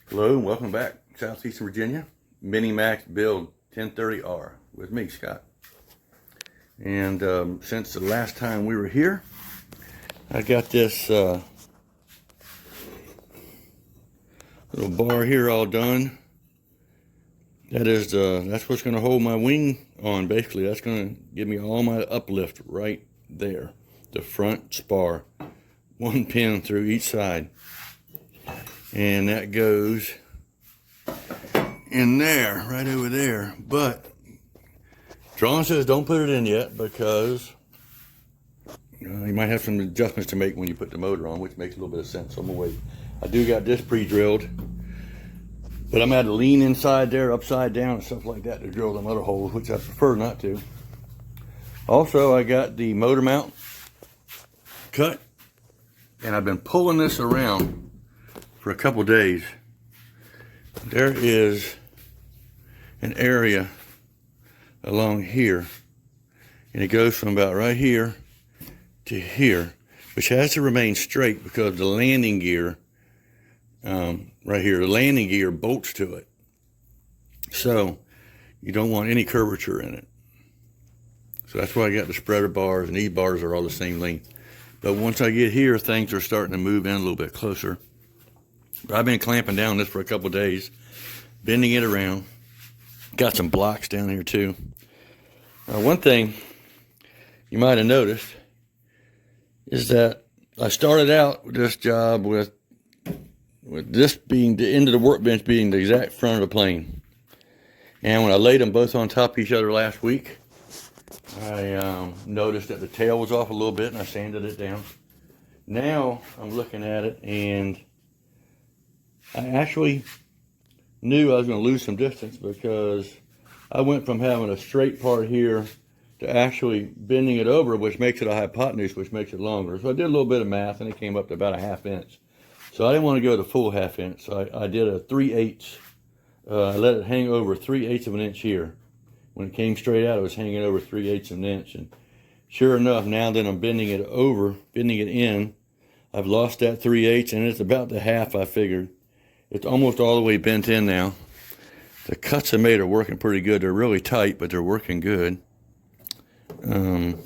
Hello and welcome back, Southeastern Virginia. Mini Max build 1030R with me, Scott. And since the last time we were here, I got this little bar here all done. That's what's going to hold my wing on. Basically, that's going to give me all my uplift right there. The front spar, one pin through each side. And that goes in there, right over there. But drawing says don't put it in yet because you might have some adjustments to make when you put the motor on, which makes a little bit of sense. So I'm gonna wait. I do got this pre-drilled, but I'm gonna have to lean inside there, upside down and stuff like that to drill them other holes, which I prefer not to. Also, I got the motor mount cut, and I've been pulling this around for a couple days. There is an area along here, and it goes from about right here to here, which has to remain straight because the landing gear, right here, the landing gear bolts to it. So you don't want any curvature in it. So that's why I got the spreader bars, and these bars are all the same length. But once I get here, things are starting to move in a little bit closer. I've been clamping down this for a couple days, bending it around. Got some blocks down here too. One thing you might have noticed is that I started out with this job with this being the end of the workbench being the exact front of the plane. And when I laid them both on top of each other last week, I noticed that the tail was off a little bit and I sanded it down. Now I'm looking at it and I actually knew I was going to lose some distance because I went from having a straight part here to actually bending it over, which makes it a hypotenuse, which makes it longer. So I did a little bit of math and it came up to about a 1/2 inch. So I didn't want to go the full 1/2 inch. So I did a 3/8. I let it hang over 3/8 of an inch here. When it came straight out, it was hanging over 3/8 of an inch. And sure enough, now that I'm bending it in, I've lost that 3/8 and it's about the half I figured. It's almost all the way bent in now. The cuts I made are working pretty good. They're really tight, but they're working good. And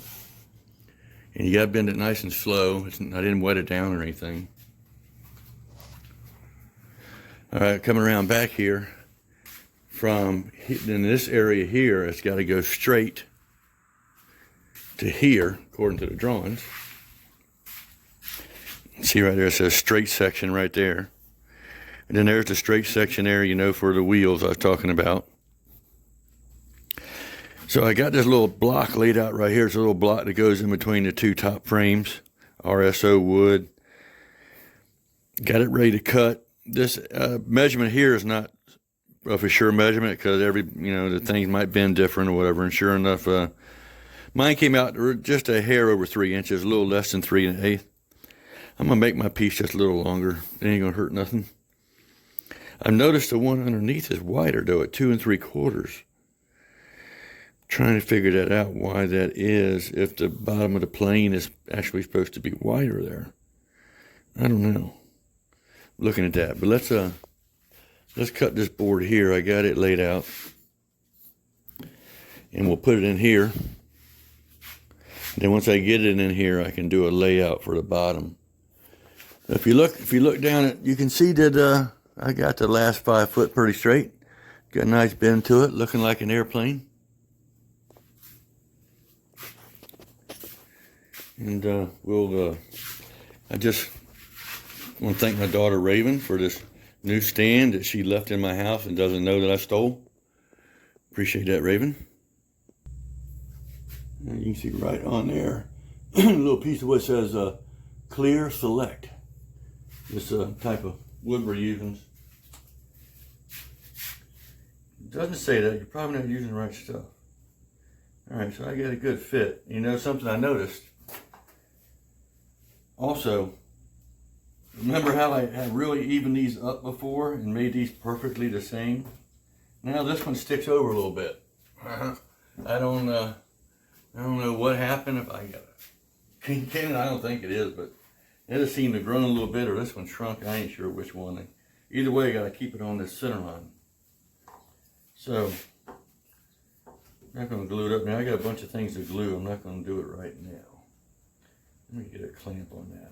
you gotta bend it nice and slow. I didn't wet it down or anything. All right, coming around back here, from in this area here, it's got to go straight to here, according to the drawings. See right there, it says straight section right there. And then there's the straight section there, for the wheels I was talking about. So I got this little block laid out right here. It's a little block that goes in between the two top frames, RSO wood. Got it ready to cut. This measurement here is not a for sure measurement because the things might bend different or whatever. And sure enough, mine came out just a hair over 3 inches, a little less than 3 1/8. I'm gonna make my piece just a little longer. It ain't gonna hurt nothing. I've noticed the one underneath is wider though at 2 3/4. Trying to figure that out, why that is, if the bottom of the plane is actually supposed to be wider there. I don't know. Looking at that, but let's cut this board here. I got it laid out, and we'll put it in here. Then once I get it in here, I can do a layout for the bottom. If you look down at, you can see that I got the last 5 foot pretty straight. Got a nice bend to it, looking like an airplane. And I just want to thank my daughter Raven for this new stand that she left in my house and doesn't know that I stole. Appreciate that, Raven. And you can see right on there, a little piece of what says Clear Select. This type of wood we're using. It doesn't say that. You're probably not using the right stuff. All right, so I get a good fit. Something I noticed. Also, remember how I had really evened these up before and made these perfectly the same? Now this one sticks over a little bit. I don't know what happened. If I got it, I don't think it is, but it has seemed to grow a little bit, or this one shrunk. I ain't sure which one. Either way, I gotta keep it on this center line. So, I'm not gonna glue it up now. I got a bunch of things to glue. I'm not gonna do it right now. Let me get a clamp on that.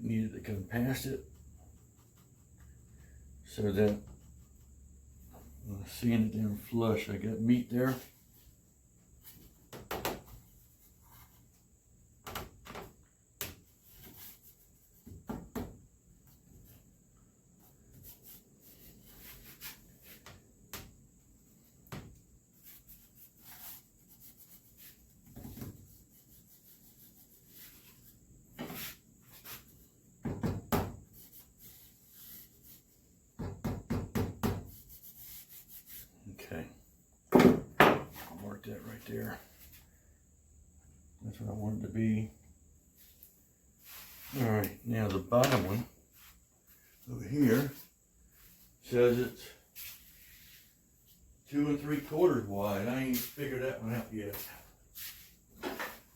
Needed to come past it so that I'm seeing it down flush. I got meat there. Okay, I'll mark that right there. That's what I want it to be. All right, now the bottom one over here says it's 2 3/4 wide. I ain't figured that one out yet.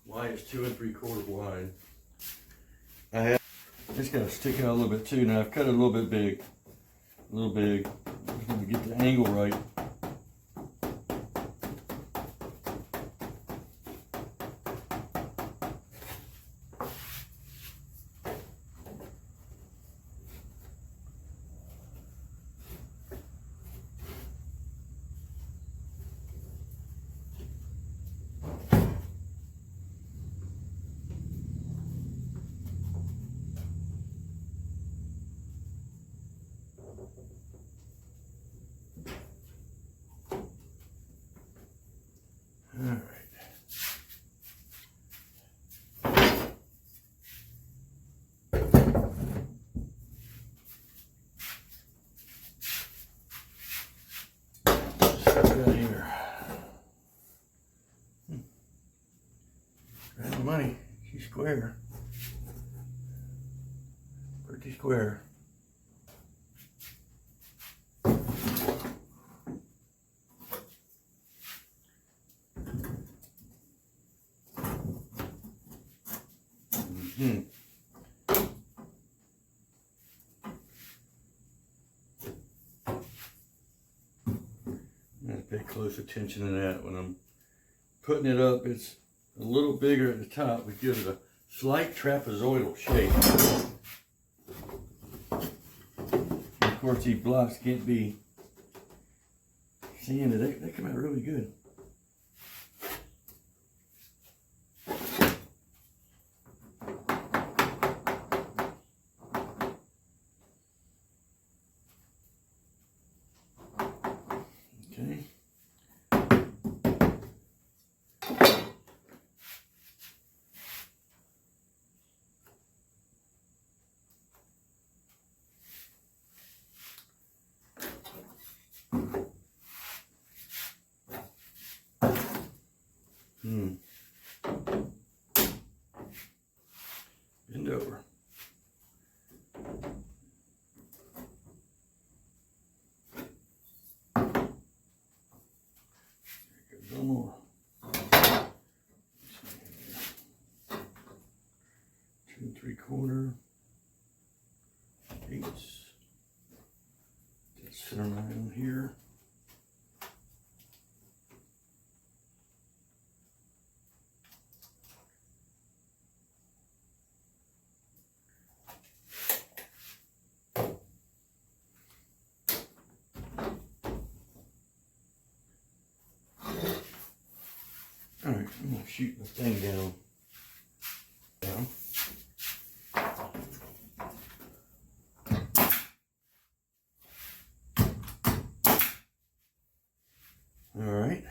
Why is 2 3/4 wide? It's got to stick out a little bit too. Now I've cut it a little bit big. A little big. I'm just going to get the angle right. All right. Right here. Grab the money. She's square. Pretty square. Pay close attention to that. When I'm putting it up, it's a little bigger at the top, which gives it a slight trapezoidal shape. And of course, these blocks can't be seen. They come out really good. Okay. Bend over. A little more. 2 3/4. Eighths. Get center line on here. All right, I'm gonna shoot the thing down. All right.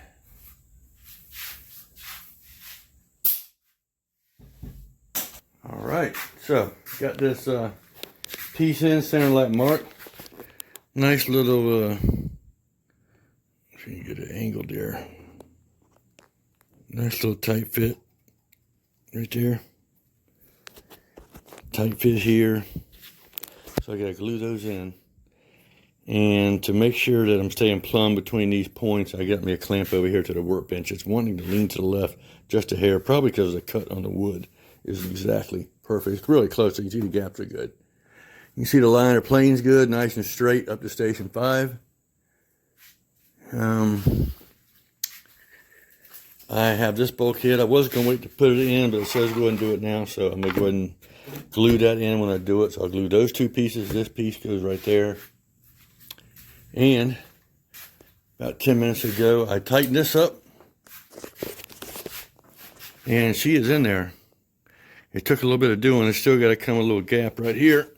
All right, so got this piece in center like mark. Nice little, so you get an angle there. Nice little tight fit right there. Tight fit here. So I gotta glue those in. And to make sure that I'm staying plumb between these points, I got me a clamp over here to the workbench. It's wanting to lean to the left just a hair, probably because the cut on the wood is exactly perfect. It's really close, so you can see the gaps are good. You can see the line of plane's good, nice and straight up to station 5. I have this bulkhead. I was going to wait to put it in, but it says go ahead and do it now, so I'm going to go ahead and glue that in when I do it. So I'll glue those two pieces. This piece goes right there. And about 10 minutes ago, I tightened this up, and she is in there. It took a little bit of doing. It's still got to come a little gap right here.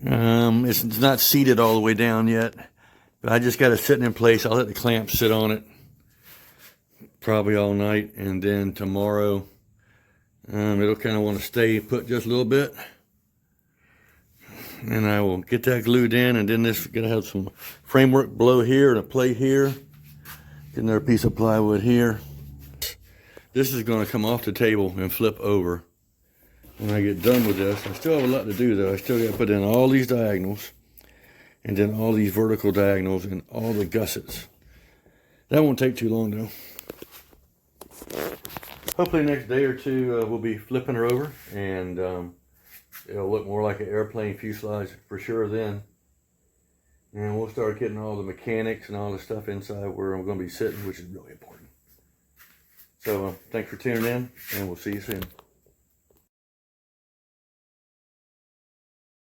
It's not seated all the way down yet, but I just got it sitting in place. I'll let the clamp sit on it probably all night, and then tomorrow it'll kind of want to stay put just a little bit, and I will get that glued in. And then this is gonna have some framework below here and a plate here. Get another piece of plywood here. This is going to come off the table and flip over when I get done with this. I still have a lot to do though. I still got to put in all these diagonals, and then all these vertical diagonals, and all the gussets. That won't take too long though. Hopefully next day or two we'll be flipping her over, and it'll look more like an airplane fuselage for sure then. And we'll start getting all the mechanics and all the stuff inside where I'm going to be sitting, which is really important. So thanks for tuning in, and we'll see you soon.